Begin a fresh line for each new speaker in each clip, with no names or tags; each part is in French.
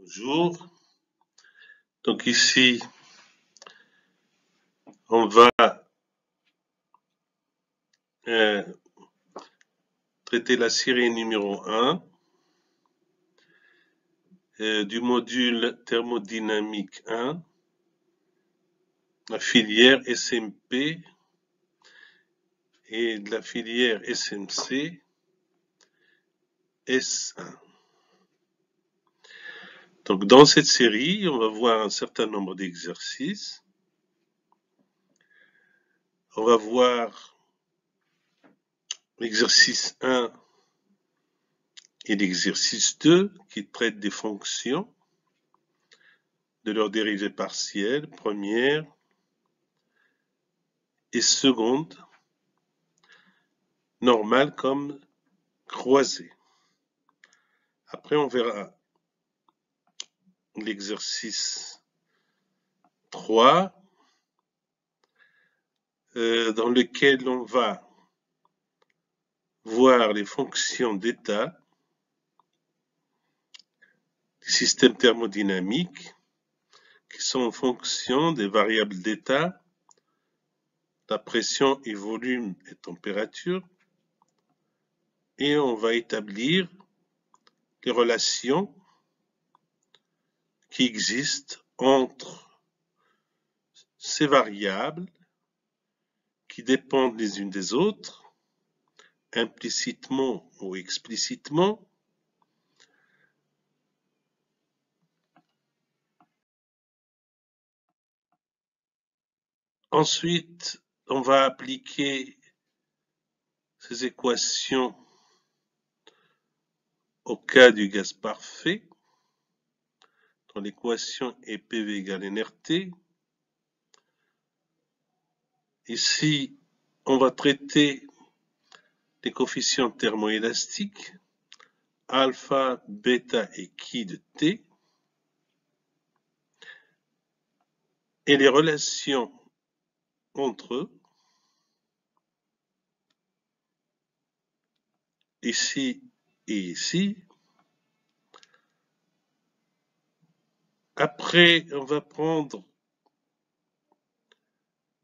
Bonjour. Donc ici, on va euh, traiter la série numéro 1 du module thermodynamique 1, la filière SMP et de la filière SMC S1. Donc dans cette série, on va voir un certain nombre d'exercices. On va voir l'exercice 1 et l'exercice 2 qui traitent des fonctions, de leurs dérivées partielles, première et seconde, normale comme croisée. Après, on verra l'exercice 3 dans lequel on va voir les fonctions d'état des systèmes thermodynamiques qui sont en fonction des variables d'état, la pression et volume et température, et on va établir les relations qui existent entre ces variables qui dépendent les unes des autres, implicitement ou explicitement. Ensuite, on va appliquer ces équations au cas du gaz parfait, quand l'équation est PV égale nRT. Ici, on va traiter les coefficients thermoélastiques, alpha, bêta et chi de T, et les relations entre eux, ici et ici. Après, on va prendre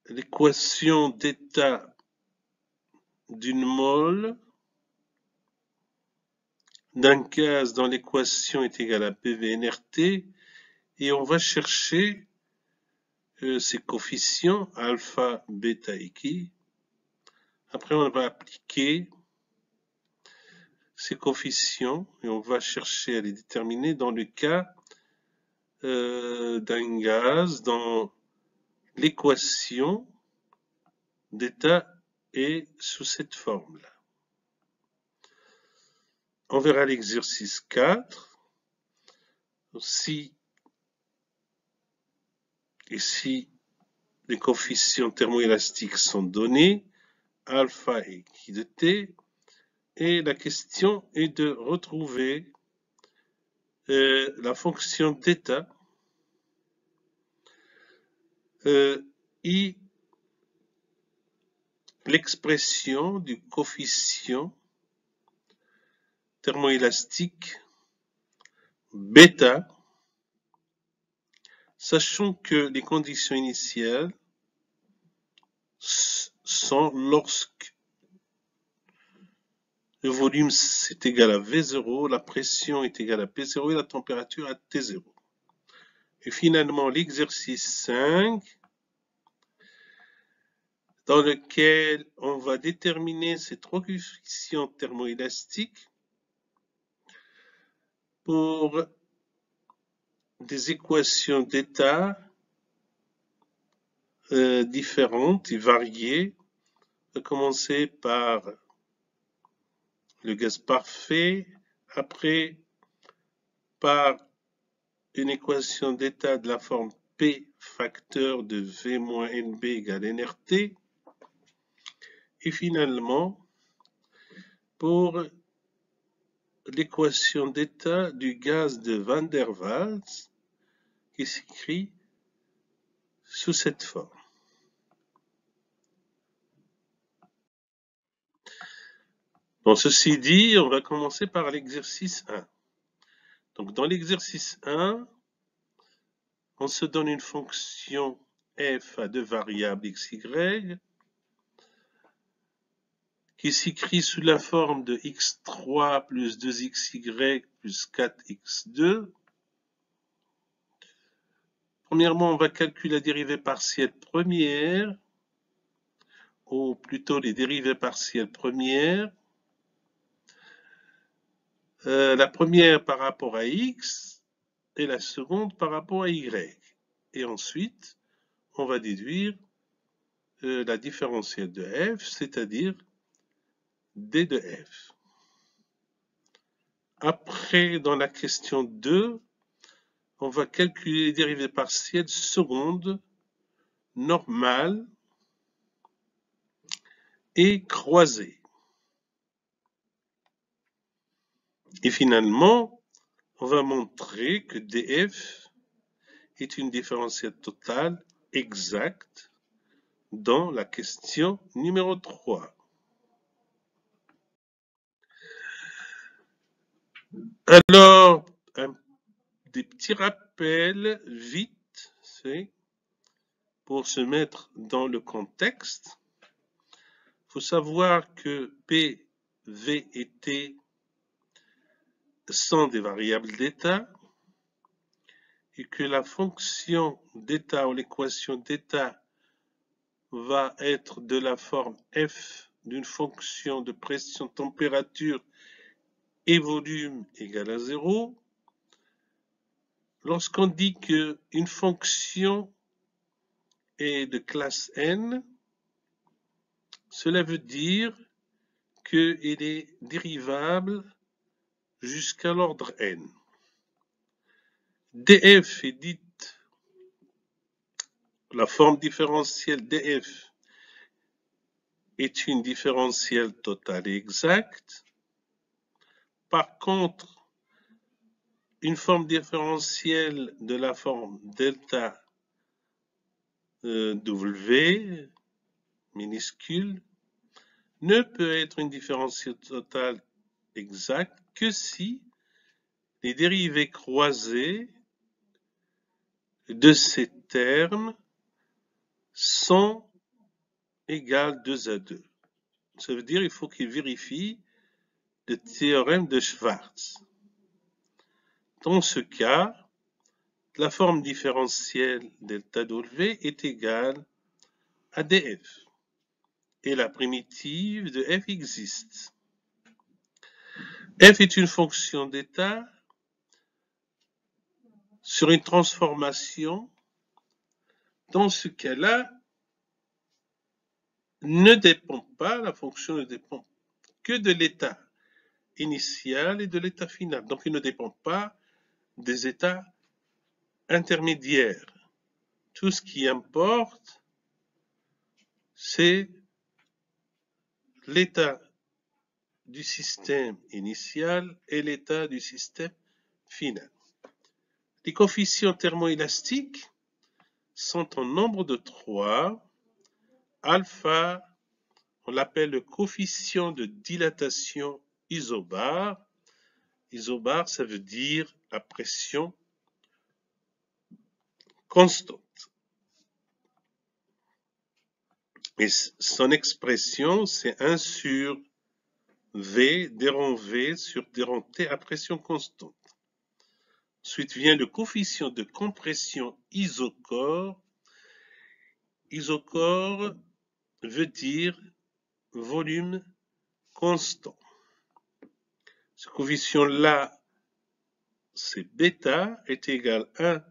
l'équation d'état d'une mole d'un gaz dont l'équation est égale à PV nRT, et on va chercher ces coefficients alpha, bêta et chi. Après, on va appliquer ces coefficients et on va chercher à les déterminer dans le cas d'un gaz dont l'équation d'état est sous cette forme-là. On verra l'exercice 4. Si ici les coefficients thermoélastiques sont donnés, alpha et chi de T, et la question est de retrouver la fonction d'état I, l'expression du coefficient thermoélastique bêta, sachant que les conditions initiales sont lorsque le volume est égal à V0, la pression est égale à P0 et la température à T0. Et finalement, l'exercice 5, dans lequel on va déterminer ces trois coefficients thermoélastiques pour des équations d'état différentes et variées. On va commencer par le gaz parfait, après par une équation d'état de la forme P facteur de V moins NB égale nRT, et finalement pour l'équation d'état du gaz de Van der Waals qui s'écrit sous cette forme. Bon, ceci dit, on va commencer par l'exercice 1. Donc dans l'exercice 1, on se donne une fonction f à deux variables x, y, qui s'écrit sous la forme de x3 plus 2xy plus 4x2. Premièrement, on va calculer la dérivée partielle première, ou plutôt les dérivées partielles premières. La première par rapport à x et la seconde par rapport à y. Et ensuite, on va déduire la différentielle de f, c'est-à-dire d de f. Après, dans la question 2, on va calculer les dérivées partielles secondes, normales et croisées. Et finalement, on va montrer que df est une différentielle totale exacte dans la question numéro 3. Alors, des petits rappels vite, c'est pour se mettre dans le contexte. Il faut savoir que P, V et T sont des variables d'état et que la fonction d'état ou l'équation d'état va être de la forme f d'une fonction de pression, température et volume égale à 0. Lorsqu'on dit qu'une fonction est de classe n, cela veut dire qu'elle est dérivable jusqu'à l'ordre n. df est dite, la forme différentielle df est une différentielle totale et exacte. Par contre, une forme différentielle de la forme delta W minuscule ne peut être une différentielle totale exacte que si les dérivées croisées de ces termes sont égales 2 à 2. Ça veut dire qu'il faut qu'il vérifie le théorème de Schwarz. Dans ce cas, la forme différentielle delta W est égale à df. Et la primitive de f existe. F est une fonction d'état sur une transformation. Dans ce cas-là, ne dépend pas, la fonction ne dépend que de l'état initial et de l'état final. Donc, il ne dépend pas des états intermédiaires. Tout ce qui importe, c'est l'état du système initial et l'état du système final. Les coefficients thermoélastiques sont en nombre de 3. Alpha, on l'appelle le coefficient de dilatation isobar. Isobar, ça veut dire la pression constante. Et son expression, c'est 1 sur V, dérond V sur dérond T à pression constante. Ensuite vient le coefficient de compression isocore. Isocore veut dire volume constant. Ce coefficient-là, c'est bêta, est égal à 1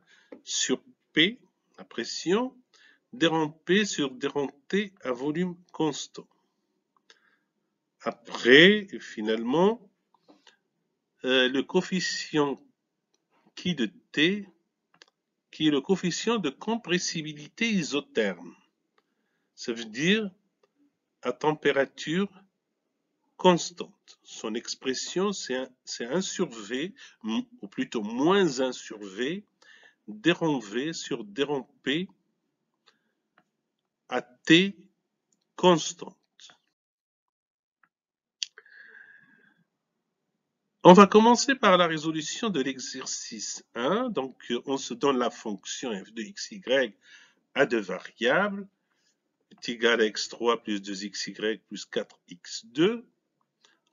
sur P, la pression, dérond P sur dérond T à volume constant. Après, finalement, le coefficient qui de T, qui est le coefficient de compressibilité isotherme. Ça veut dire à température constante. Son expression, c'est 1 sur V, ou plutôt moins 1 sur V, dérond V sur dérond P à T constante. On va commencer par la résolution de l'exercice 1. Donc, on se donne la fonction f de xy à deux variables, est égal à x3 plus 2xy plus 4x2.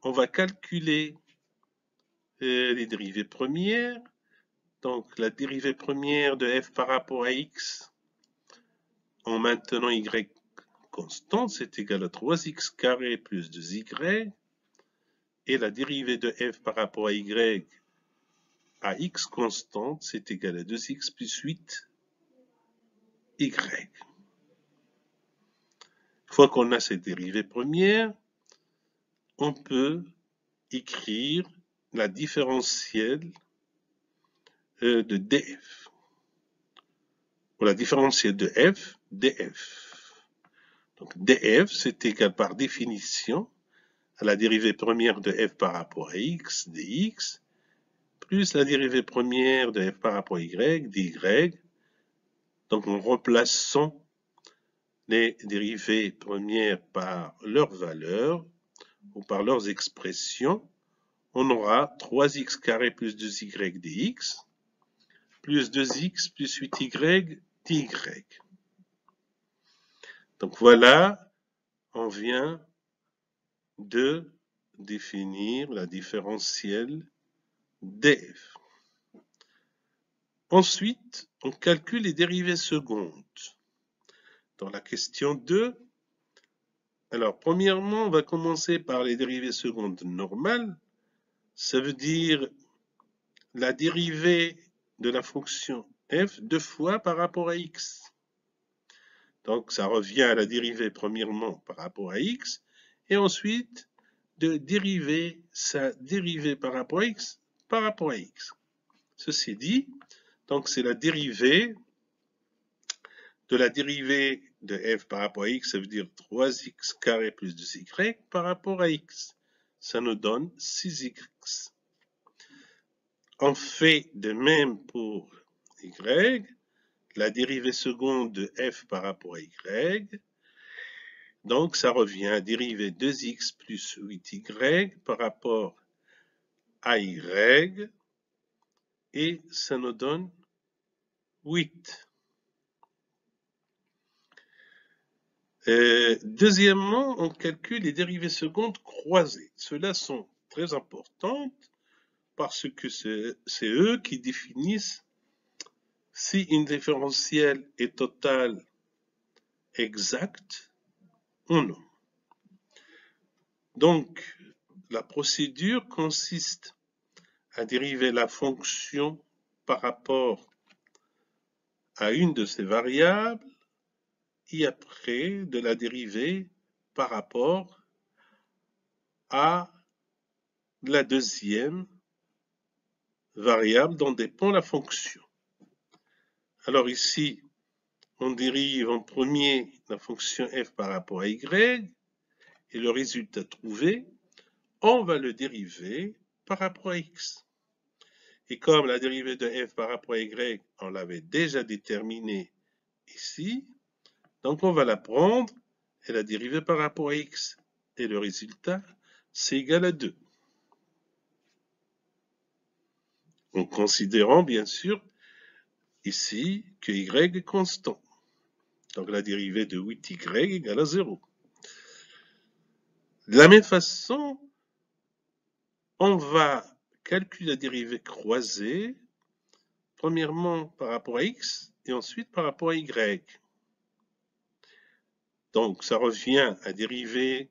On va calculer les dérivées premières. Donc, la dérivée première de f par rapport à x, en maintenant y constante, c'est égal à 3x carré plus 2y. Et la dérivée de f par rapport à y à x constante, c'est égal à 2x plus 8y. Une fois qu'on a cette dérivée première, on peut écrire la différentielle de df, ou la différentielle de f, df. Donc df, c'est égal par définition à la dérivée première de f par rapport à x, dx, plus la dérivée première de f par rapport à y, dy. Donc en remplaçant les dérivées premières par leur valeur ou par leurs expressions, on aura 3x carré plus 2y dx plus 2x plus 8y dy. Donc voilà, on vient de définir la différentielle df. Ensuite, on calcule les dérivées secondes. Dans la question 2, alors premièrement, on va commencer par les dérivées secondes normales. Ça veut dire la dérivée de la fonction f deux fois par rapport à x. Donc ça revient à la dérivée premièrement par rapport à x, et ensuite de dériver sa dérivée par rapport à x par rapport à x. Ceci dit, donc c'est la dérivée de la dérivée de f par rapport à x, ça veut dire 3x carré plus 2y par rapport à x. Ça nous donne 6x. On fait de même pour y, la dérivée seconde de f par rapport à y. Donc, ça revient à dériver 2x plus 8y par rapport à y. Et ça nous donne 8. Deuxièmement, on calcule les dérivées secondes croisées. Ceux-là sont très importantes parce que c'est eux qui définissent si une différentielle est totale exacte ou non. Donc, la procédure consiste à dériver la fonction par rapport à une de ces variables et après de la dériver par rapport à la deuxième variable dont dépend la fonction. Alors ici, on dérive en premier la fonction f par rapport à y, et le résultat trouvé, on va le dériver par rapport à x. Et comme la dérivée de f par rapport à y, on l'avait déjà déterminée ici, donc on va la prendre et la dériver par rapport à x. Et le résultat, c'est égal à 2. En considérant bien sûr ici que y est constant. Donc la dérivée de 8y égale à 0. De la même façon, on va calculer la dérivée croisée, premièrement par rapport à x et ensuite par rapport à y. Donc ça revient à dériver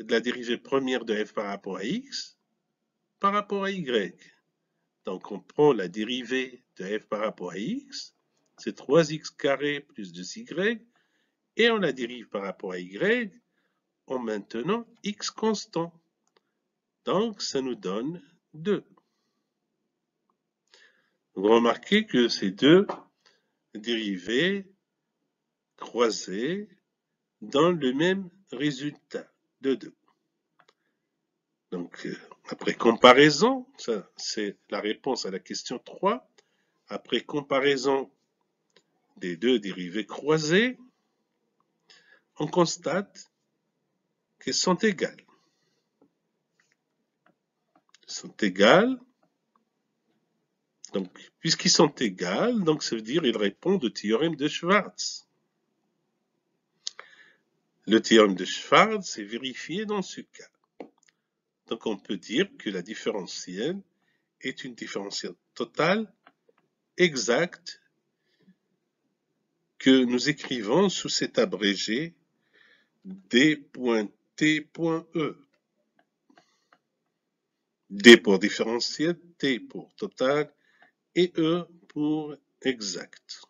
de la dérivée première de f par rapport à x par rapport à y. Donc on prend la dérivée de f par rapport à x, c'est 3x carré plus 2y, et on la dérive par rapport à y en maintenant x constant. Donc ça nous donne 2. Vous remarquez que ces deux dérivées croisées donnent le même résultat de 2. Donc, après comparaison, ça c'est la réponse à la question 3, après comparaison des deux dérivées croisées, on constate qu'elles sont égales. sont égales. Donc, puisqu'ils sont égales, donc ça veut dire qu'ils répondent au théorème de Schwarz. Le théorème de Schwarz est vérifié dans ce cas. Donc, on peut dire que la différentielle est une différentielle totale exacte que nous écrivons sous cet abrégé D.T.E. D pour différentielle, T pour total et E pour exact.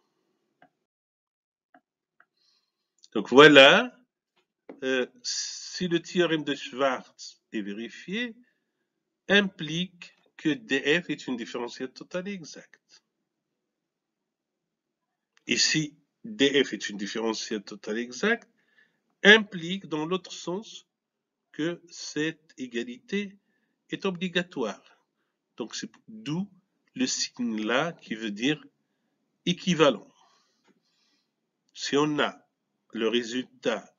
Donc voilà, si le théorème de Schwarz est vérifié, implique que df est une différentielle totale exacte. Et si df est une différentielle totale exacte, implique dans l'autre sens que cette égalité est obligatoire. Donc c'est d'où le signe là qui veut dire équivalent. Si on a le résultat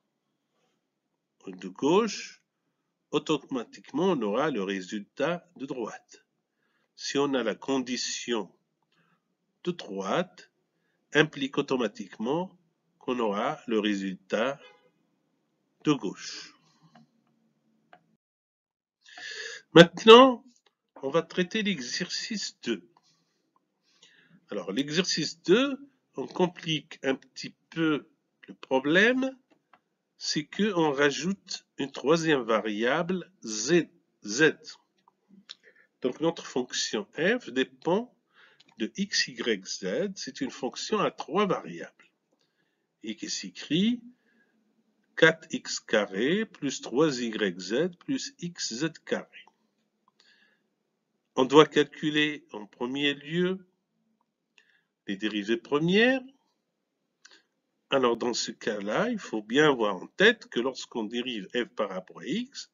de gauche, automatiquement on aura le résultat de droite. Si on a la condition de droite, implique automatiquement qu'on aura le résultat de gauche. Maintenant, on va traiter l'exercice 2. Alors, l'exercice 2, on complique un petit peu le problème, c'est qu'on rajoute une troisième variable, z. Donc, notre fonction f dépend de x, y, z. C'est une fonction à 3 variables et qui s'écrit 4x carré plus 3yz plus xz carré. On doit calculer en premier lieu les dérivées premières. Alors dans ce cas-là, il faut bien avoir en tête que lorsqu'on dérive f par rapport à x,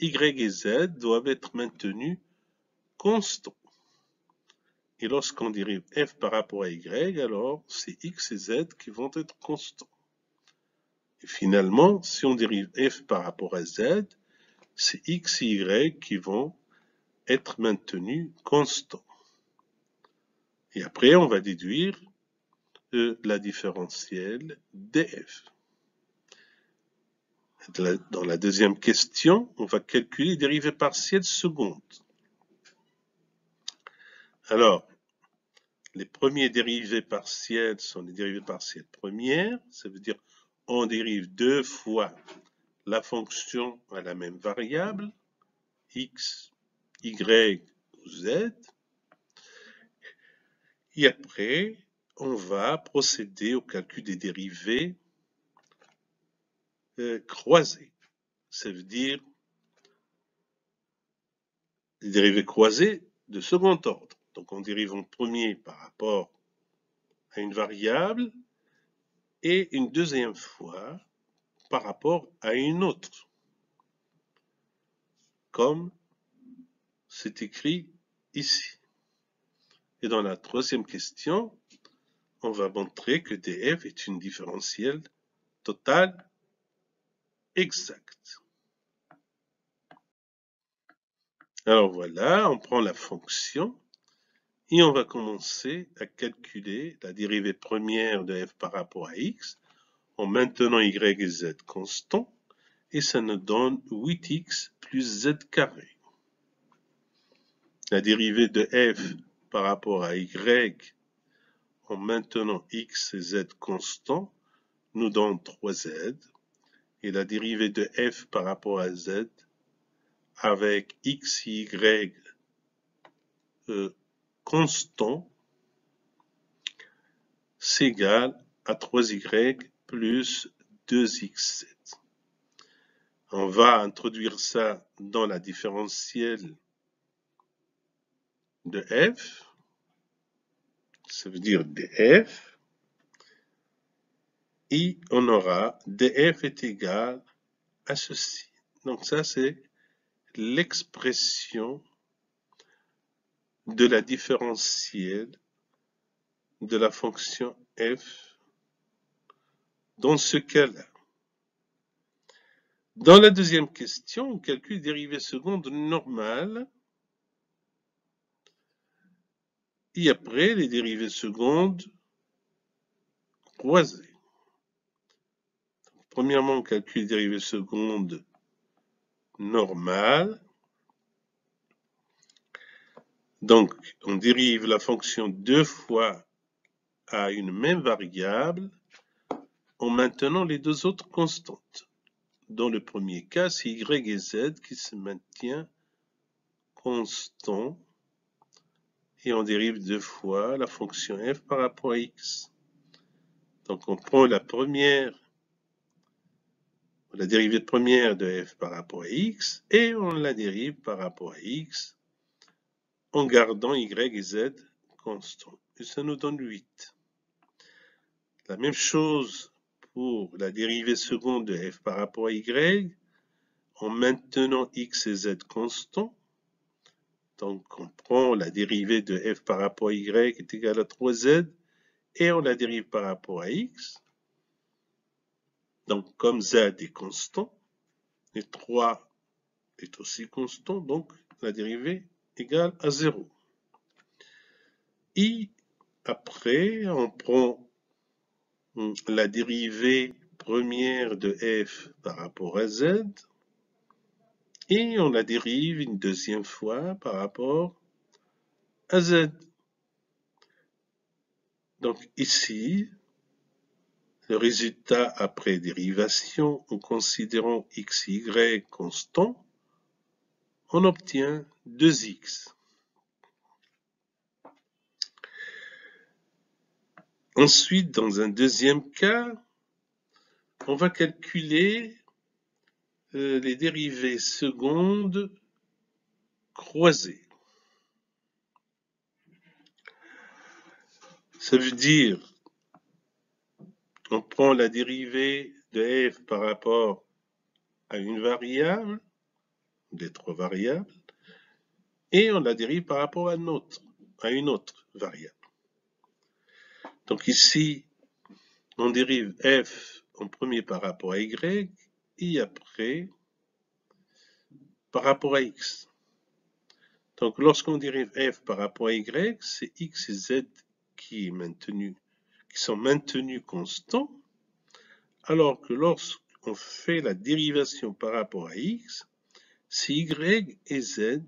y et z doivent être maintenus constants. Et lorsqu'on dérive f par rapport à y, alors c'est x et z qui vont être constants. Et finalement, si on dérive f par rapport à z, c'est x et y qui vont être maintenus constants. Et après, on va déduire la différentielle df. Dans la deuxième question, on va calculer les dérivées partielles secondes. Alors, les premiers dérivés partiels sont les dérivées partielles premières. Ça veut dire on dérive 2 fois la fonction à la même variable, x, y ou z. Et après, on va procéder au calcul des dérivées croisées. Ça veut dire des dérivées croisées de second ordre. Donc on dérive en premier par rapport à une variable et une deuxième fois par rapport à une autre, comme c'est écrit ici. Et dans la troisième question, on va montrer que df est une différentielle totale exacte. Alors voilà, on prend la fonction et on va commencer à calculer la dérivée première de f par rapport à x en maintenant y et z constants, et ça nous donne 8x plus z carré. La dérivée de f par rapport à y en maintenant x et z constants nous donne 3z, et la dérivée de f par rapport à z avec x et y constant, c'est égal à 3y plus 2xz. On va introduire ça dans la différentielle de f, ça veut dire df, et on aura df est égal à ceci. Donc ça, c'est l'expression de la différentielle de la fonction f dans ce cas-là. Dans la deuxième question, on calcule dérivée seconde normale Et après, les dérivées secondes croisées. Premièrement, on calcule les dérivées secondes normales. Donc, on dérive la fonction deux fois à une même variable en maintenant les deux autres constantes. Dans le premier cas, c'est y et z qui se maintient constant et on dérive deux fois la fonction f par rapport à x. Donc on prend la dérivée première de f par rapport à x et on la dérive par rapport à x en gardant y et z constants. Et ça nous donne 8. La même chose pour la dérivée seconde de f par rapport à y en maintenant x et z constants. Donc on prend la dérivée de f par rapport à y est égale à 3z et on la dérive par rapport à x. Donc comme z est constant, et 3 est aussi constant, donc la dérivée égale à 0. Et après, on prend la dérivée première de f par rapport à z, et on la dérive une deuxième fois par rapport à z. Donc ici, le résultat après dérivation en considérant x et y constant, on obtient 2x. Ensuite, dans un deuxième cas, on va calculer les dérivées secondes croisées. Ça veut dire, on prend la dérivée de f par rapport à une variable, des trois variables, et on la dérive par rapport à une autre variable. Donc ici, on dérive f en premier par rapport à y, et après par rapport à x. Donc lorsqu'on dérive f par rapport à y, c'est x et z qui sont maintenus constants, alors que lorsqu'on fait la dérivation par rapport à x, c'est y et z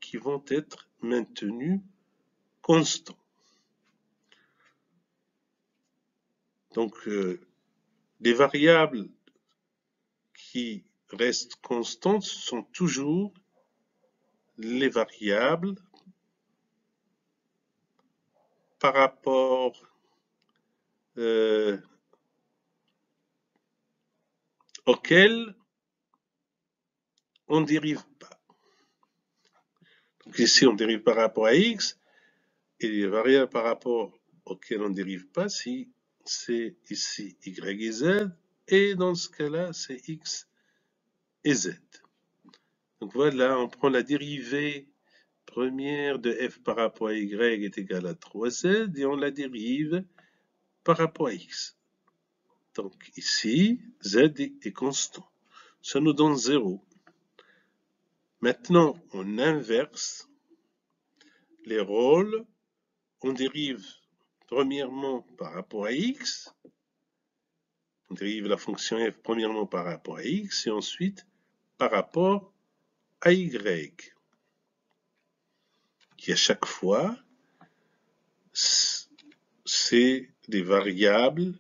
qui vont être maintenus constants. Donc les variables qui restent constantes sont toujours les variables par rapport auxquelles on ne dérive pas. Donc ici, on dérive par rapport à x, et les variables par rapport auxquelles on ne dérive pas, si c'est ici y et z, et dans ce cas-là, c'est x et z. Donc voilà, on prend la dérivée première de f par rapport à y est égale à 3z, et on la dérive par rapport à x. Donc ici, z est constant. Ça nous donne 0. Maintenant, on inverse les rôles. On dérive premièrement par rapport à x. On dérive la fonction f premièrement par rapport à x et ensuite par rapport à y. Qui à chaque fois, c'est des variables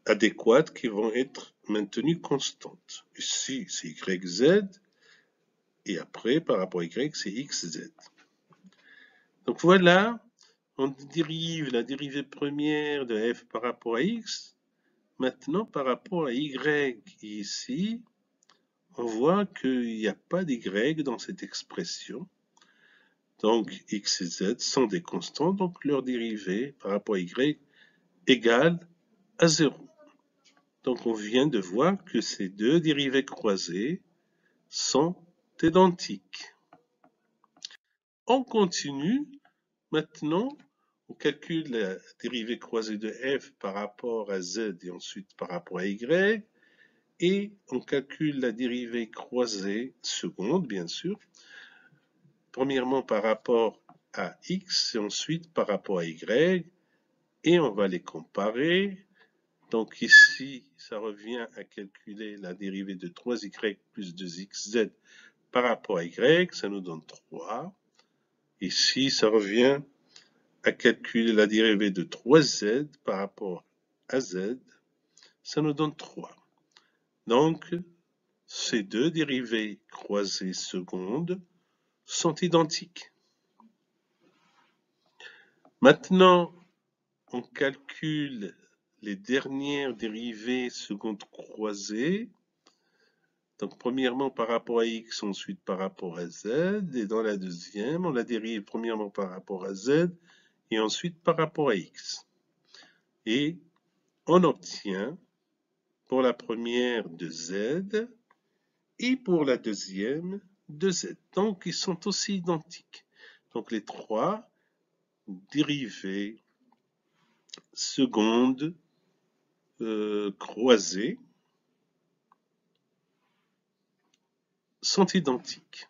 adéquates qui vont être maintenues constantes. Ici, c'est y, z. Et après, par rapport à y, c'est x, z. Donc voilà, on dérive la dérivée première de f par rapport à x. Maintenant, par rapport à y, ici, on voit qu'il n'y a pas d'y dans cette expression. Donc x et z sont des constants, donc leur dérivée par rapport à y égale à 0. Donc on vient de voir que ces deux dérivées croisées sont identiques. On continue. Maintenant, on calcule la dérivée croisée de f par rapport à z et ensuite par rapport à y. Et on calcule la dérivée croisée seconde, bien sûr. Premièrement par rapport à x et ensuite par rapport à y, et on va les comparer. Donc ici, ça revient à calculer la dérivée de 3y plus 2xz par rapport à y, ça nous donne 3. Ici, ça revient à calculer la dérivée de 3z par rapport à z, ça nous donne 3. Donc, ces deux dérivées croisées secondes sont identiques. Maintenant, on calcule les dernières dérivées secondes croisées. Donc, premièrement par rapport à x, ensuite par rapport à z. Et dans la deuxième, on la dérive premièrement par rapport à z et ensuite par rapport à x. Et on obtient pour la première de z et pour la deuxième de z. Donc, ils sont aussi identiques. Donc, les trois dérivées secondes croisées sont identiques.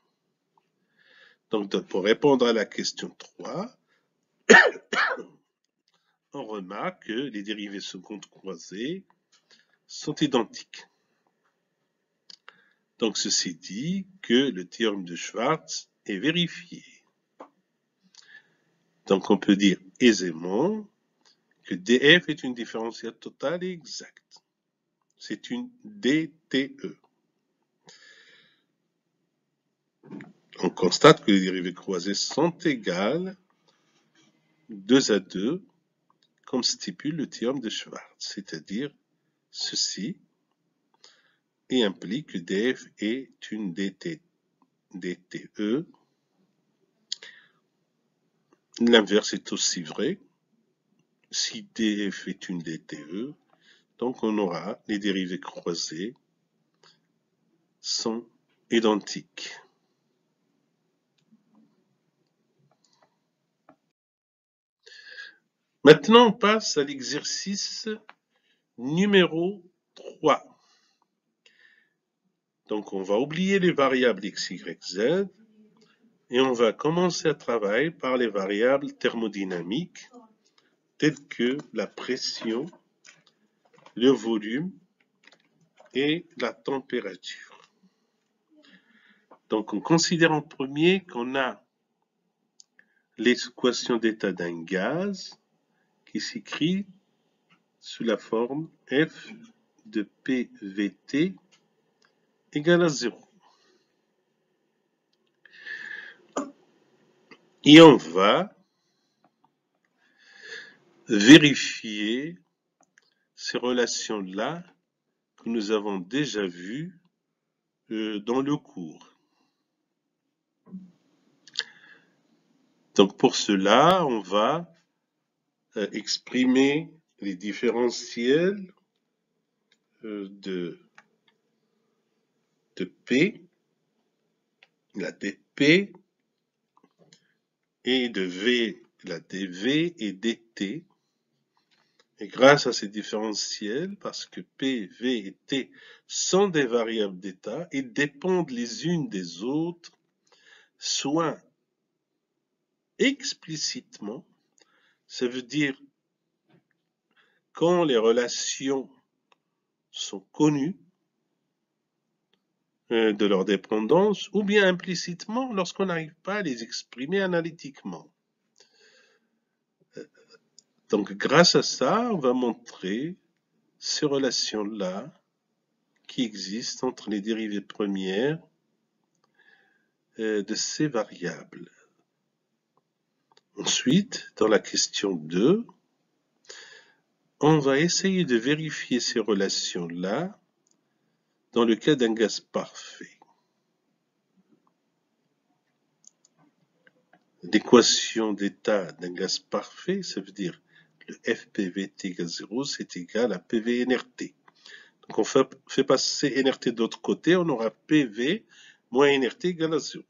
Donc, pour répondre à la question 3, on remarque que les dérivées secondes croisées sont identiques. Donc, ceci dit que le théorème de Schwartz est vérifié. Donc, on peut dire aisément que df est une différentielle totale et exacte. C'est une DTE. On constate que les dérivées croisées sont égales 2 à 2, comme stipule le théorème de Schwartz, c'est-à-dire ceci, et implique que df est une DTE. L'inverse est aussi vrai. Si df est une DTE, donc on aura les dérivées croisées sont identiques. Maintenant, on passe à l'exercice numéro 3. Donc, on va oublier les variables x, y, z et on va commencer à travailler par les variables thermodynamiques telles que la pression, le volume et la température. Donc, on considère en premier qu'on a l'équation d'état d'un gaz qui s'écrit sous la forme F de PVT égale à 0. Et on va vérifier ces relations-là que nous avons déjà vues dans le cours. Donc pour cela, on va exprimer les différentiels de P, la dP, et de V, la dV et dt. Et grâce à ces différentiels, parce que P, V et T sont des variables d'état et dépendent les unes des autres, soit explicitement, ça veut dire quand les relations sont connues de leur dépendance, ou bien implicitement lorsqu'on n'arrive pas à les exprimer analytiquement. Donc grâce à ça, on va montrer ces relations-là qui existent entre les dérivées premières de ces variables. Ensuite, dans la question 2, on va essayer de vérifier ces relations-là dans le cas d'un gaz parfait. L'équation d'état d'un gaz parfait, ça veut dire le FPVT égale 0, c'est égal à PV NRT. Donc on fait passer NRT de l'autre côté, on aura PV moins NRT égale à 0.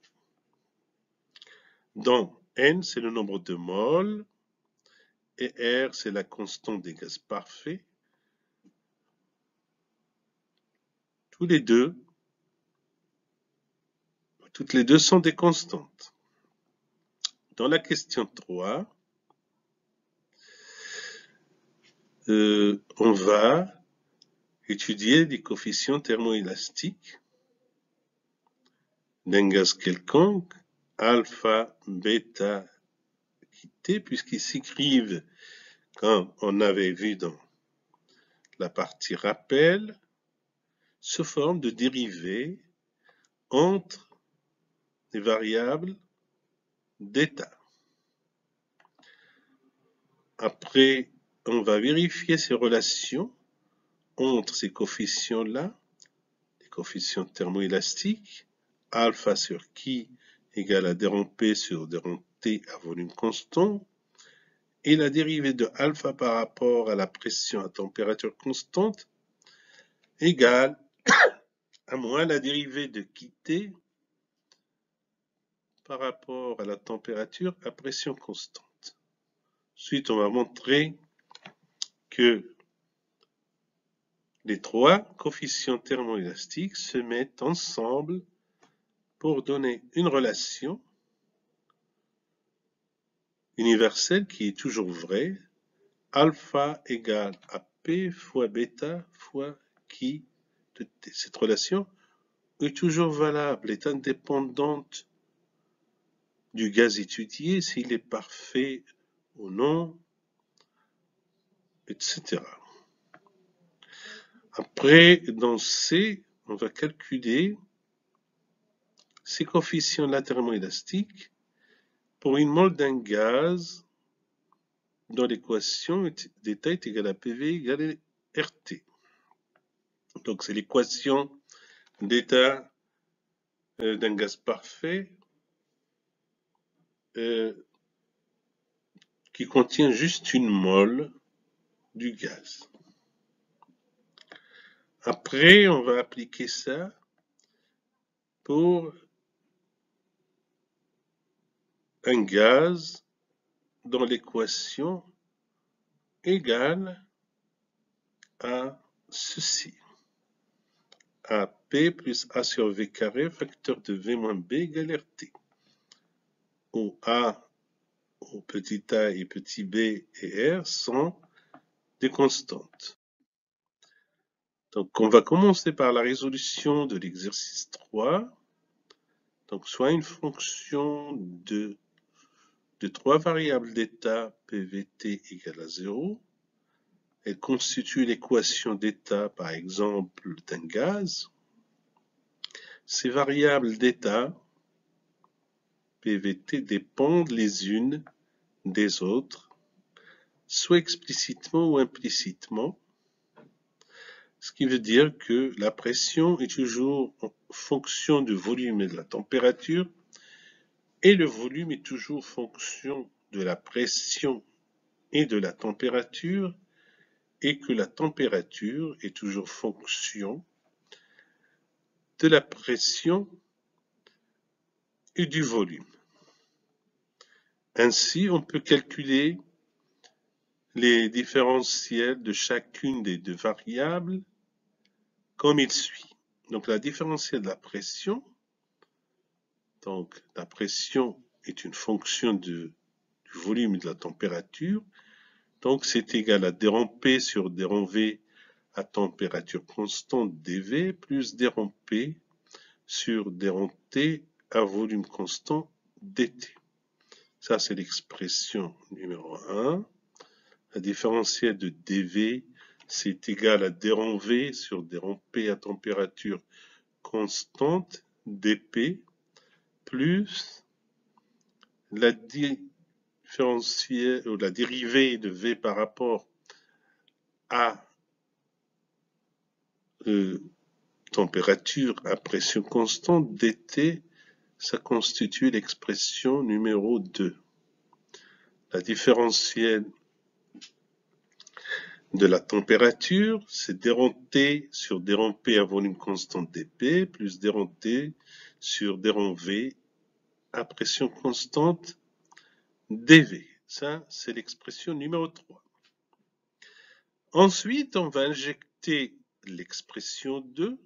Donc N, c'est le nombre de moles, et R, c'est la constante des gaz parfaits. Toutes les deux sont des constantes. Dans la question 3, on va étudier les coefficients thermoélastiques d'un gaz quelconque, alpha, bêta, t, puisqu'ils s'écrivent, comme on avait vu dans la partie rappel, sous forme de dérivées entre les variables d'état. Après, on va vérifier ces relations entre ces coefficients-là, les coefficients thermoélastiques, alpha sur qui égale à dρ P sur dρ T à volume constant, et la dérivée de alpha par rapport à la pression à température constante égale à moins la dérivée de T par rapport à la température à pression constante. Ensuite, on va montrer que les trois coefficients thermoélastiques se mettent ensemble pour donner une relation universelle qui est toujours vraie, alpha égale à P fois bêta fois qui de T. Cette relation est toujours valable, est indépendante du gaz étudié, s'il est parfait ou non, etc. Après, dans C, on va calculer ces coefficients thermoélastiques pour une mole d'un gaz dont l'équation d'état est égale à PV égale à RT. Donc c'est l'équation d'état d'un gaz parfait qui contient juste une mole du gaz. Après, on va appliquer ça pour un gaz dont l'équation égale à ceci. A P plus A sur V carré, facteur de V moins B égale RT. Où A, où petit a et petit b et R sont des constantes. Donc on va commencer par la résolution de l'exercice 3. Donc soit une fonction de trois variables d'état PVT égale à 0. Elle constitue l'équation d'état, par exemple, d'un gaz. Ces variables d'état PVT dépendent les unes des autres, soit explicitement ou implicitement, ce qui veut dire que la pression est toujours en fonction du volume et de la température, et le volume est toujours fonction de la pression et de la température, et que la température est toujours fonction de la pression et du volume. Ainsi, on peut calculer les différentiels de chacune des deux variables comme il suit. Donc la différentielle de la pression, donc la pression est une fonction du volume et de la température, donc c'est égal à dρ P sur dρ V à température constante dV plus dρ P sur dρ T à volume constant dt. Ça, c'est l'expression numéro 1. La différentielle de dV, c'est égal à dρ V sur dρ P à température constante dP plus la différentielle ou la dérivée de V par rapport à température à pression constante dt, ça constitue l'expression numéro 2. La différentielle de la température, c'est dρ T sur dρ P à volume constant dP plus dρ T sur dρ V à pression constante dV. Ça, c'est l'expression numéro 3. Ensuite, on va injecter l'expression 2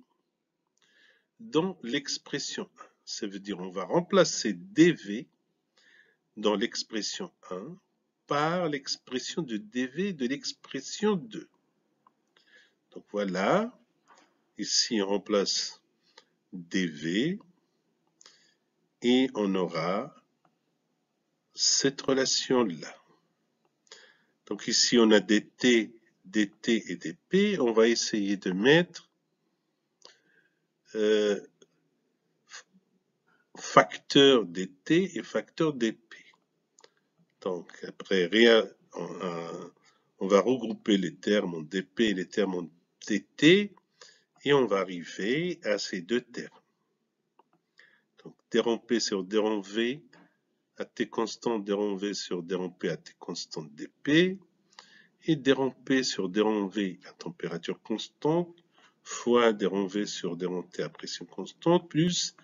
dans l'expression 1. Ça veut dire on va remplacer dV dans l'expression 1 par l'expression de dv de l'expression 2. Donc voilà, ici on remplace dv et on aura cette relation-là. Donc ici on a dt, dt et dp. On va essayer de mettre facteur dt et facteur dp. Donc après, on va regrouper les termes en dp et les termes en dt et on va arriver à ces deux termes. Donc d p sur d v à t constant d v sur d p à t constant dp et d p sur d v à température constante fois d v sur d t à pression constante plus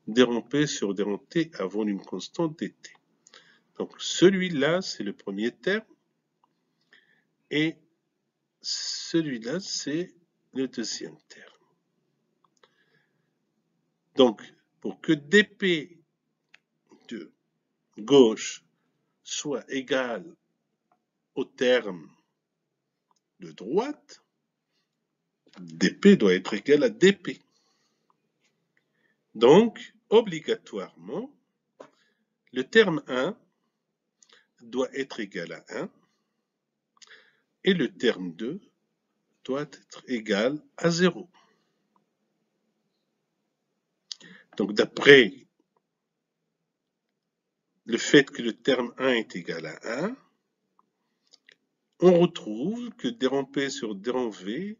d p sur d t à volume constant dt. Donc celui-là, c'est le premier terme et celui-là, c'est le deuxième terme. Donc, pour que dp de gauche soit égal au terme de droite, dp doit être égal à dp. Donc, obligatoirement, le terme 1 doit être égal à 1 et le terme 2 doit être égal à 0. Donc, d'après le fait que le terme 1 est égal à 1, on retrouve que d sur d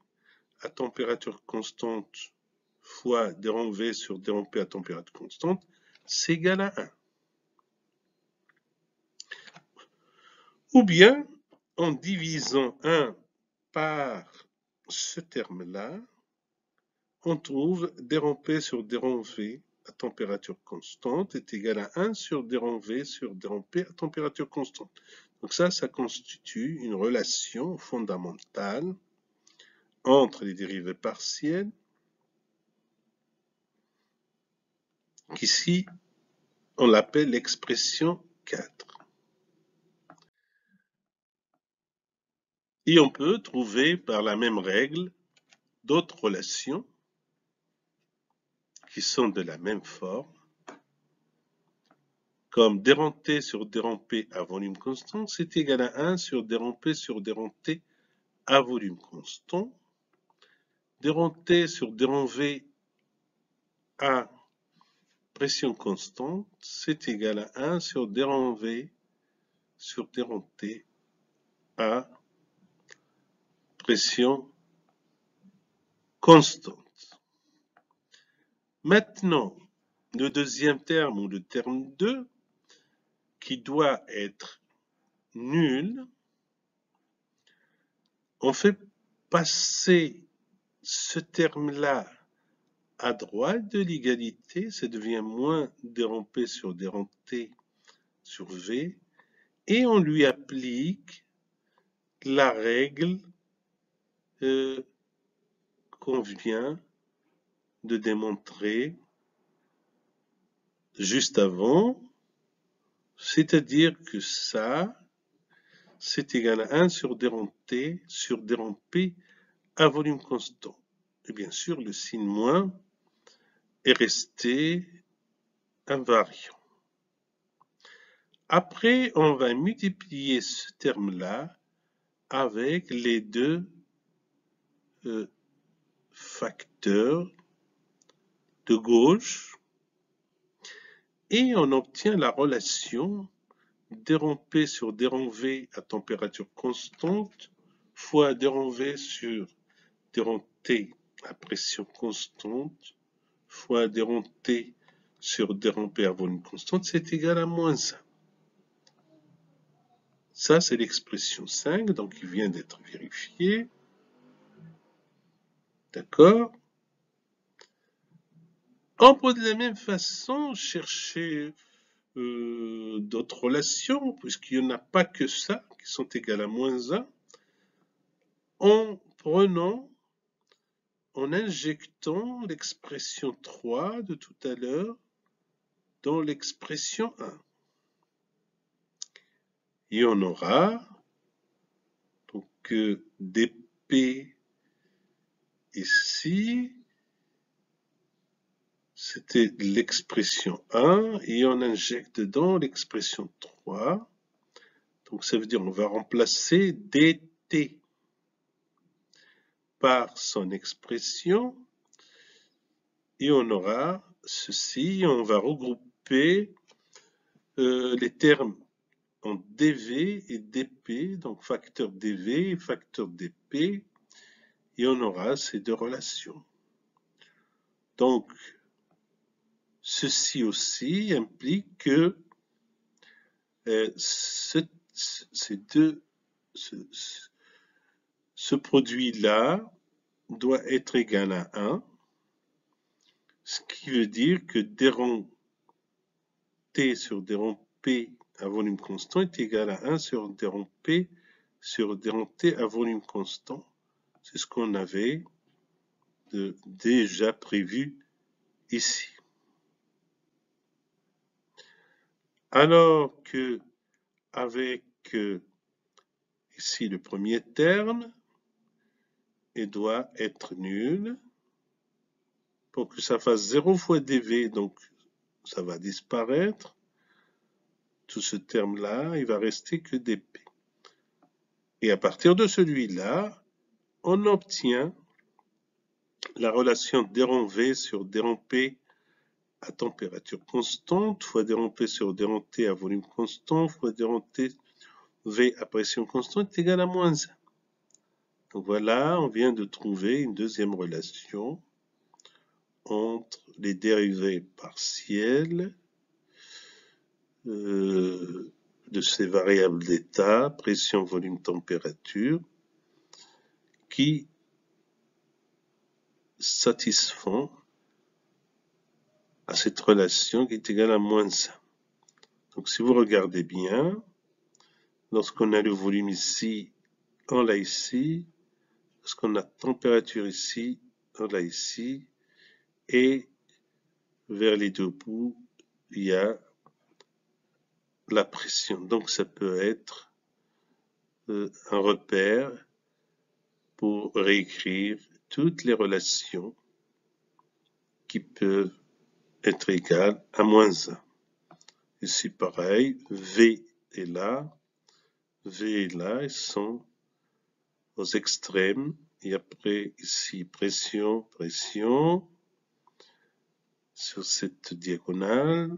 à température constante fois d sur d à température constante, c'est égal à 1. Ou bien, en divisant 1 par ce terme-là, on trouve d sur d à température constante est égal à 1 sur d sur d à température constante. Donc ça constitue une relation fondamentale entre les dérivées partielles, qu'ici on l'appelle l'expression 4. Et on peut trouver par la même règle d'autres relations qui sont de la même forme, comme d sur d à volume constant, c'est égal à 1 sur d sur d à volume constant. d sur d à pression constante, c'est égal à 1 sur d sur d à pression constante. Maintenant, le deuxième terme ou le terme 2, qui doit être nul, on fait passer ce terme-là à droite de l'égalité, ça devient moins d sur d sur v, et on lui applique la règle qu'on vient de démontrer juste avant, c'est-à-dire que ça, c'est égal à 1 sur d sur d à volume constant. Et bien sûr, le signe moins est resté invariant. Après, on va multiplier ce terme-là avec les deux facteurs de gauche et on obtient la relation d sur d à température constante fois d sur d à pression constante fois d sur d à volume constante, c'est égal à moins 1. Ça, c'est l'expression 5, donc il vient d'être vérifié. D'accord? On peut de la même façon chercher d'autres relations, puisqu'il n'y en a pas que ça, qui sont égales à moins 1, en injectant l'expression 3 de tout à l'heure dans l'expression 1. Et on aura donc dp ici, c'était l'expression 1, et on injecte dedans l'expression 3. Donc ça veut dire on va remplacer dt par son expression, et on aura ceci. On va regrouper les termes en dv et dp, donc facteur dv et facteur dp, et on aura ces deux relations. Donc ceci aussi implique que ce produit-là doit être égal à 1, ce qui veut dire que d rond t sur d rond p à volume constant est égal à 1 sur d rond p sur d rond t à volume constant. C'est ce qu'on avait déjà prévu ici. Alors que avec ici le premier terme, il doit être nul. Pour que ça fasse 0 fois dv, donc ça va disparaître. Tout ce terme-là, il va rester que dp. Et à partir de celui-là, on obtient la relation d rond v sur d rond p à température constante fois d rond p sur d rond t à volume constant fois d rond t v à pression constante est égal à moins 1. Donc voilà, on vient de trouver une deuxième relation entre les dérivées partielles de ces variables d'état, pression, volume, température, qui satisfont à cette relation qui est égale à moins 1. Donc si vous regardez bien, lorsqu'on a le volume ici, on l'a ici. Lorsqu'on a température ici, on l'a ici. Et vers les deux bouts, il y a la pression. Donc ça peut être un repère pour réécrire toutes les relations qui peuvent être égales à moins 1. Ici pareil, V est là, V est là, ils sont aux extrêmes. Et après ici pression, pression sur cette diagonale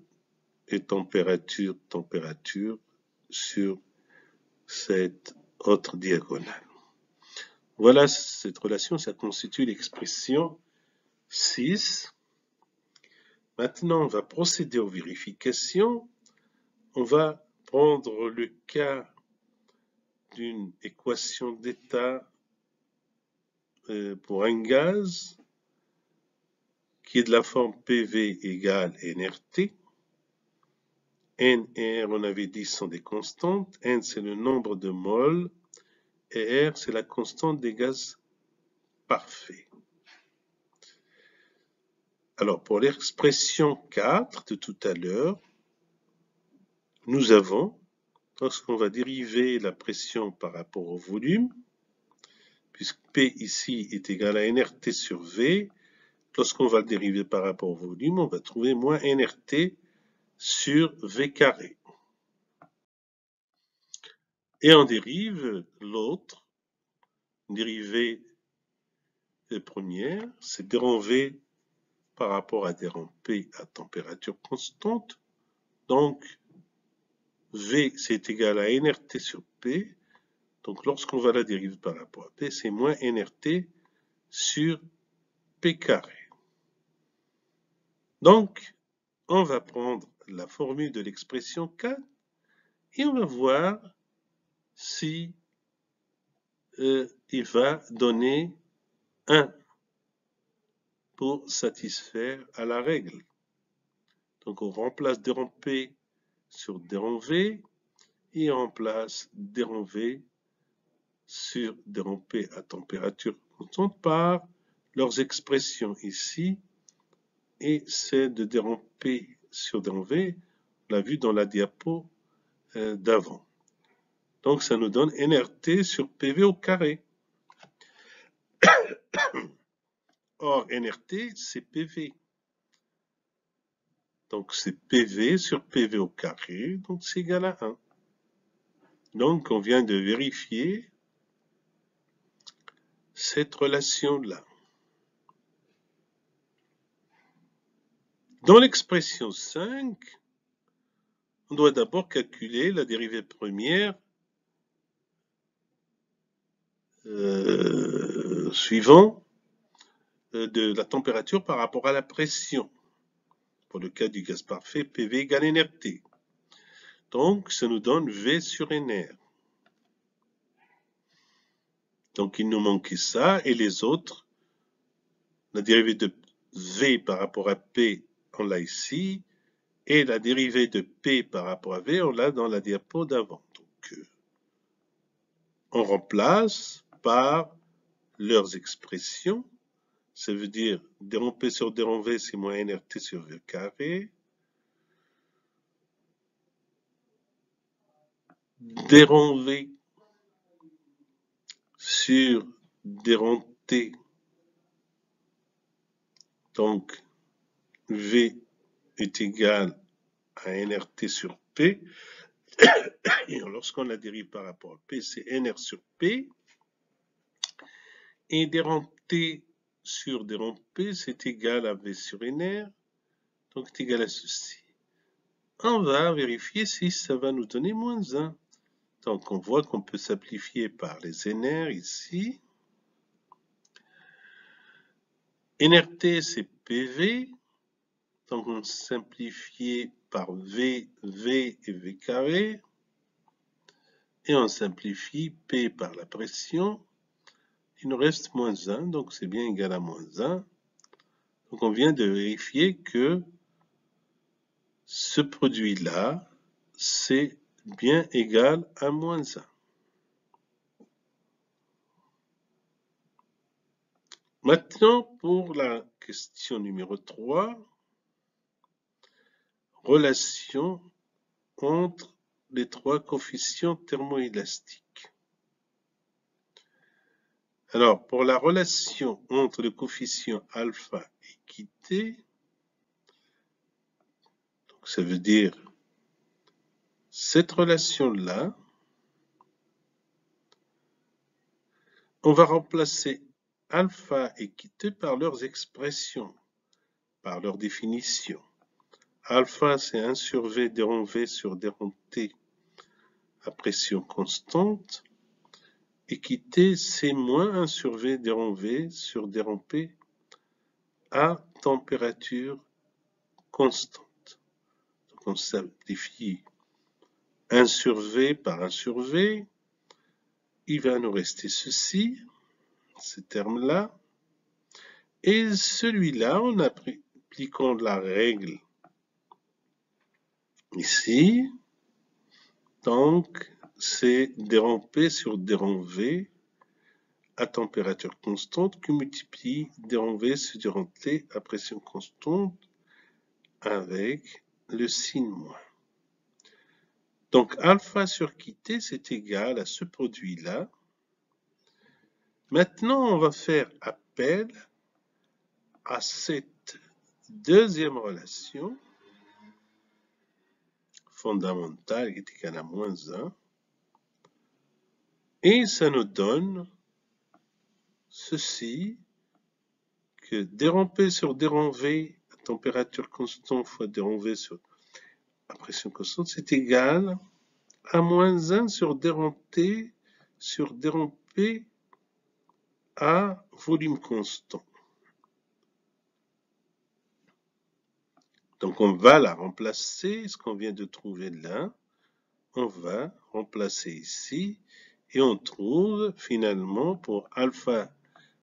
et température, température sur cette autre diagonale. Voilà cette relation, ça constitue l'expression 6. Maintenant, on va procéder aux vérifications. On va prendre le cas d'une équation d'état pour un gaz qui est de la forme PV égale nRT. N et R, on avait dit, sont des constantes. N, c'est le nombre de moles. Et R, c'est la constante des gaz parfaits. Alors, pour l'expression 4 de tout à l'heure, nous avons, lorsqu'on va dériver la pression par rapport au volume, puisque P ici est égal à nRT sur V, lorsqu'on va le dériver par rapport au volume, on va trouver moins nRT sur V carré. Et on dérive l'autre, dérivée première, c'est d rond V par rapport à d rond P à température constante. Donc, V, c'est égal à nRT sur P. Donc, lorsqu'on va la dériver par rapport à P, c'est moins nRT sur P carré. Donc, on va prendre la formule de l'expression 4 et on va voir si il va donner 1 pour satisfaire à la règle. Donc, on remplace d rond P sur d rond V et on remplace d rond V sur d rond P à température constante par leurs expressions ici et celle de d rond P sur d rond V, on l'a vu dans la diapo d'avant. Donc, ça nous donne nRT sur PV au carré. Or, nRT, c'est PV. Donc, c'est PV sur PV au carré, donc c'est égal à 1. Donc, on vient de vérifier cette relation-là. Dans l'expression 5, on doit d'abord calculer la dérivée première suivant de la température par rapport à la pression. Pour le cas du gaz parfait, PV égale nRT. Donc, ça nous donne V sur nR. Donc, il nous manquait ça, et les autres, la dérivée de V par rapport à P, on l'a ici, et la dérivée de P par rapport à V, on l'a dans la diapo d'avant. Donc, on remplace par leurs expressions. Ça veut dire dρ P sur dρ V, c'est moins nRT sur V carré. dρ V sur dρ T. Donc, V est égal à nRT sur P. Et lorsqu'on la dérive par rapport à P, c'est nR sur P. Et dρ T sur dρ P, c'est égal à V sur nR. Donc, c'est égal à ceci. On va vérifier si ça va nous donner moins 1. Donc, on voit qu'on peut simplifier par les nR ici. nRT, c'est PV. Donc, on simplifie par V, V et V carré. Et on simplifie P par la pression. Il nous reste moins 1, donc c'est bien égal à moins 1. Donc, on vient de vérifier que ce produit-là, c'est bien égal à moins 1. Maintenant, pour la question numéro 3, relation entre les trois coefficients thermoélastiques. Alors, pour la relation entre le coefficient alpha équité, donc ça veut dire cette relation-là, on va remplacer alpha équité par leurs expressions, par leur définition. Alpha, c'est 1 sur V dρ V sur dρ T à pression constante. Équité, c'est moins 1 sur V dρ V sur dρ P à température constante. Donc on simplifie 1 sur V par 1 sur V. Il va nous rester ceci, ce terme-là. Et celui-là, en appliquant la règle ici, donc c'est dρ P sur dρ V à température constante qui multiplie dρ V sur dρ T à pression constante avec le signe moins. Donc alpha sur kt, c'est égal à ce produit-là. Maintenant, on va faire appel à cette deuxième relation fondamentale qui est égale à moins 1. Et ça nous donne ceci, que dρ P sur dρ V à température constante fois dρ V sur à pression constante, c'est égal à moins 1 sur dρ T sur dρ P à volume constant. Donc on va la remplacer, ce qu'on vient de trouver là, on va remplacer ici, et on trouve finalement pour alpha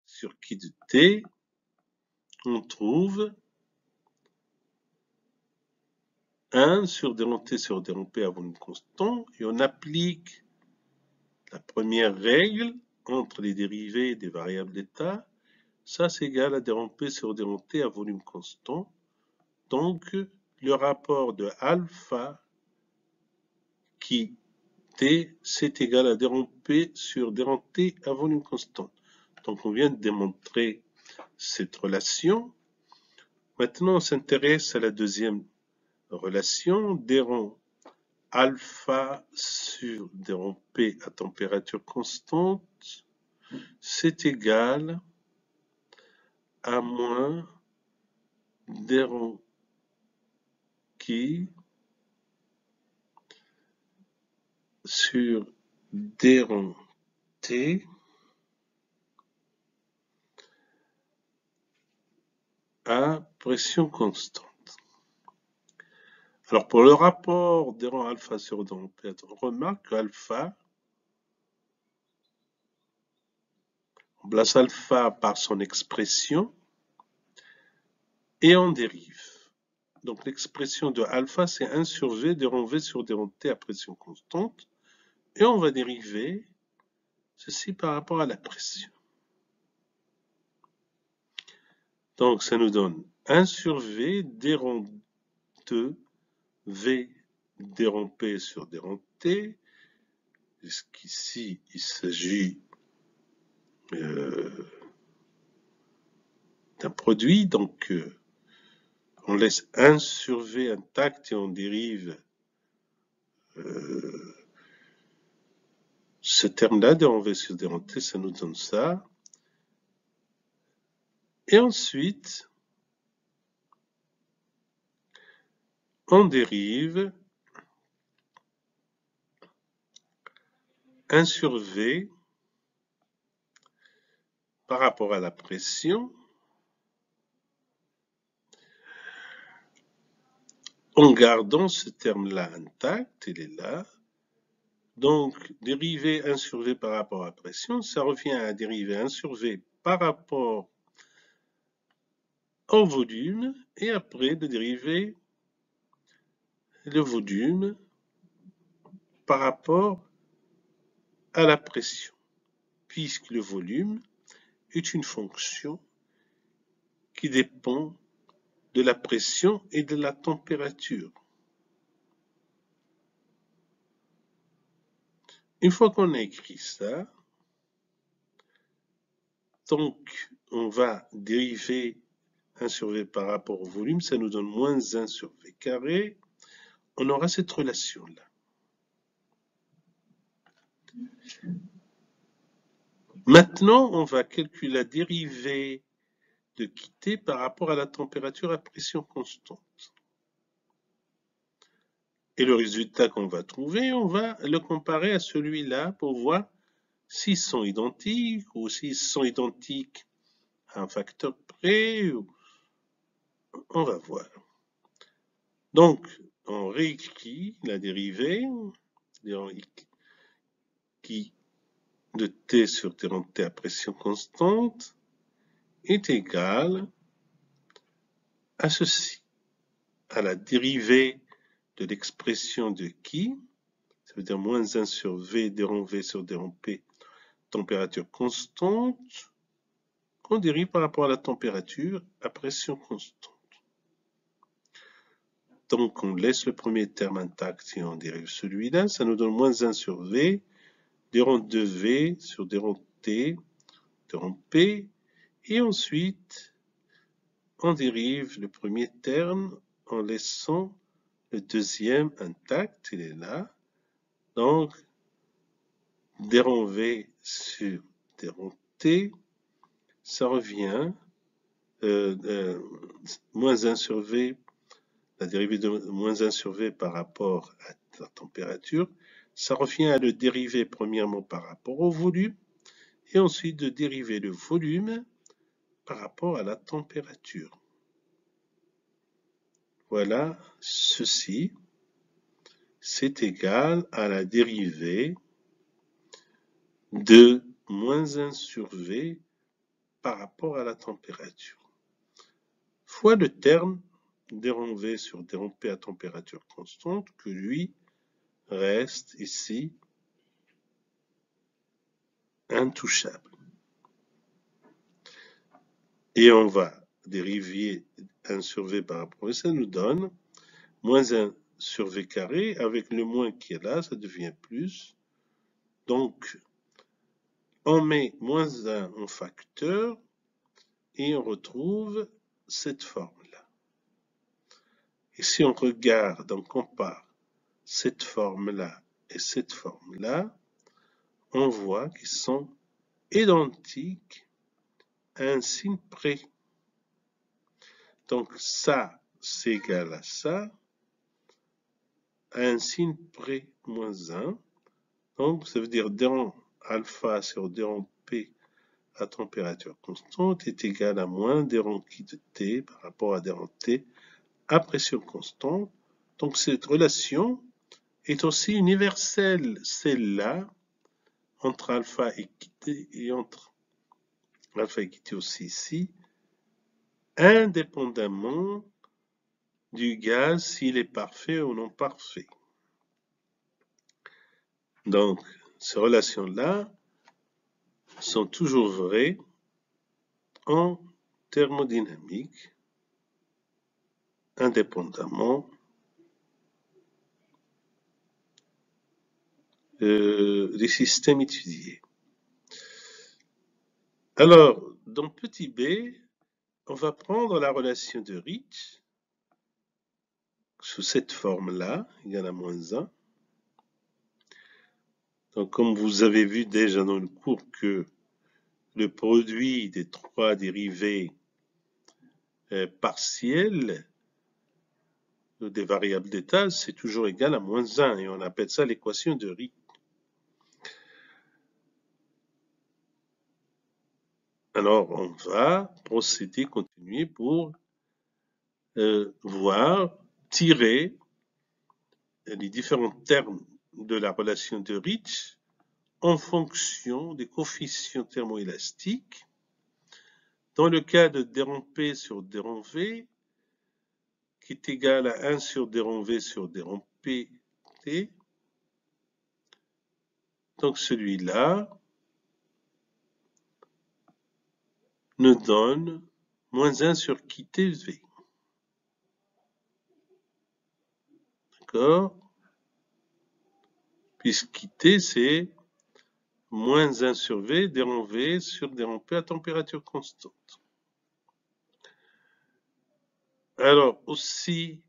sur qui de t, on trouve 1 sur dρ T sur dρ P à volume constant, et on applique la première règle entre les dérivées des variables d'état. Ça, c'est égal à dρ P sur dρ T à volume constant. Donc, le rapport de alpha qui T, c'est égal à d rond P sur d rond T à volume constant. Donc on vient de démontrer cette relation. Maintenant on s'intéresse à la deuxième relation, d rond alpha sur d rond P à température constante, c'est égal à moins d rond qui sur d rond T à pression constante. Alors pour le rapport d rond alpha sur d rond P, on remarque que alpha, on place alpha par son expression et on dérive. Donc l'expression de alpha, c'est 1 sur V d rond V sur d rond T à pression constante. Et on va dériver ceci par rapport à la pression. Donc ça nous donne 1 sur V d rond 2 V d rond P sur d rond T, puisqu'ici il s'agit d'un produit, donc on laisse 1 sur V intact et on dérive ce terme-là, d rond V sur d rond T, ça nous donne ça. Et ensuite, on dérive 1 sur V par rapport à la pression, en gardant ce terme-là intact, il est là. Donc, dériver 1 sur V par rapport à la pression, ça revient à dériver 1 sur V par rapport au volume, et après de dériver le volume par rapport à la pression, puisque le volume est une fonction qui dépend de la pression et de la température. Une fois qu'on a écrit ça, donc on va dériver 1 sur V par rapport au volume, ça nous donne moins 1 sur V carré. On aura cette relation-là. Maintenant, on va calculer la dérivée de T par rapport à la température à pression constante. Et le résultat qu'on va trouver, on va le comparer à celui-là pour voir s'ils sont identiques ou s'ils sont identiques à un facteur près. On va voir. Donc, on réécrit la dérivée qui de T sur T rond T à pression constante est égale à ceci, à la dérivée de l'expression de qui, ça veut dire moins 1 sur V d rond V sur d rond P, température constante, qu'on dérive par rapport à la température à pression constante. Donc on laisse le premier terme intact et on dérive celui-là, ça nous donne moins 1 sur V, d rond 2V sur d rond T, d rond P, et ensuite on dérive le premier terme en laissant le deuxième intact, il est là. Donc, d rond V sur d rond T, ça revient moins 1 sur V, la dérivée de moins 1 sur V par rapport à la température, ça revient à le dériver premièrement par rapport au volume, et ensuite de dériver le volume par rapport à la température. Voilà, ceci, c'est égal à la dérivée de moins 1 sur V par rapport à la température, fois le terme d rond V sur d rond P à température constante, que lui reste ici intouchable. Et on va dériver 1 sur V par rapport à ça, nous donne moins 1 sur V carré, avec le moins qui est là, ça devient plus. Donc, on met moins 1 en facteur et on retrouve cette forme-là. Et si on regarde, on compare cette forme-là et cette forme-là, on voit qu'ils sont identiques à un signe près. Donc ça, c'est égal à ça, à un signe près moins 1. Donc ça veut dire d rond alpha sur d rond P à température constante est égal à moins d rond qui de T par rapport à d rond T à pression constante. Donc cette relation est aussi universelle, celle-là, entre alpha équité et entre alpha équité aussi ici, indépendamment du gaz s'il est parfait ou non parfait. Donc, ces relations-là sont toujours vraies en thermodynamique, indépendamment des systèmes étudiés. Alors, dans petit b, on va prendre la relation de Ricci sous cette forme-là, égale à moins 1. Donc, comme vous avez vu déjà dans le cours que le produit des trois dérivés partiels des variables d'état, c'est toujours égal à moins 1, et on appelle ça l'équation de Ricci. Alors, on va procéder, continuer pour voir, tirer les différents termes de la relation de Ricci en fonction des coefficients thermoélastiques. Dans le cas de d rond P sur d rond V, qui est égal à 1 sur d rond V sur d rond P T, donc celui-là nous donne moins 1 sur qui TV. D'accord? Puisqu'IT, c'est moins 1 sur V, d rond V sur d rond P à température constante. Alors, aussi,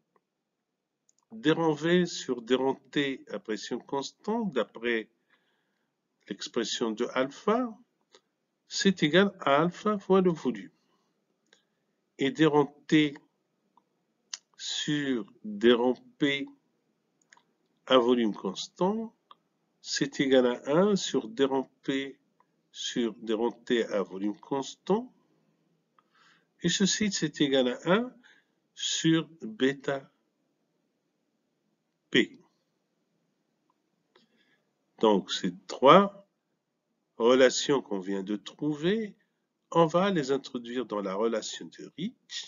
d rond V sur d rond T à pression constante, d'après l'expression de alpha, c'est égal à alpha fois le volume. Et d rond T sur d rond P à volume constant, c'est égal à 1 sur d rond P sur d rond T à volume constant. Et ceci, c'est égal à 1 sur bêta P. Donc, ces trois relations qu'on vient de trouver, on va les introduire dans la relation de Ricci,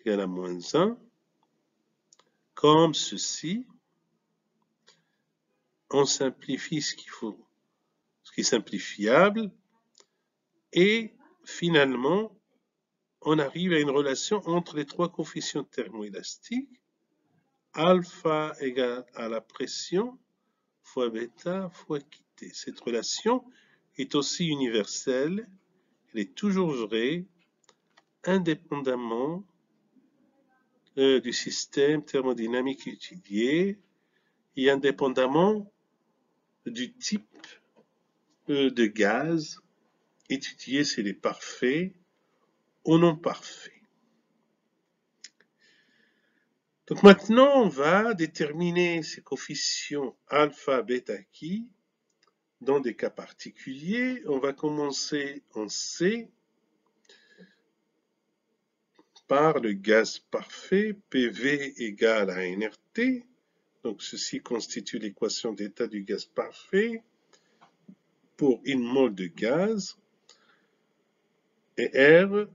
égal à moins 1, comme ceci. On simplifie ce qu'il faut, ce qui est simplifiable, et finalement, on arrive à une relation entre les trois coefficients thermoélastiques, alpha égale à la pression fois bêta fois kt. Cette relation est aussi universelle, elle est toujours vraie, indépendamment du système thermodynamique étudié et indépendamment du type de gaz étudié, s'il est parfait ou non parfait. Donc maintenant, on va déterminer ces coefficients alpha, bêta, qui dans des cas particuliers. On va commencer en C par le gaz parfait, PV égale à nRT. Donc ceci constitue l'équation d'état du gaz parfait pour une mole de gaz. Et R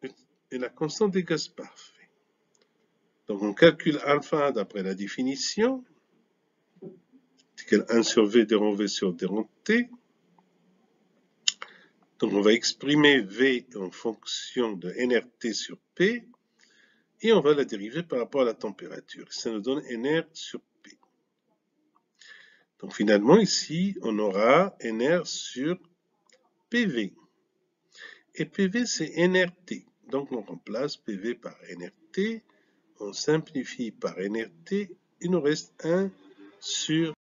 est la constante des gaz parfaits. Donc on calcule alpha d'après la définition, c'est égal à 1 sur V d rond V sur d rond T. Donc on va exprimer V en fonction de nRT sur P. et on va la dériver par rapport à la température. Ça nous donne Nr sur P. Donc finalement, ici, on aura Nr sur PV. Et PV, c'est NRT. Donc on remplace PV par NRT, on simplifie par NRT, il nous reste 1 sur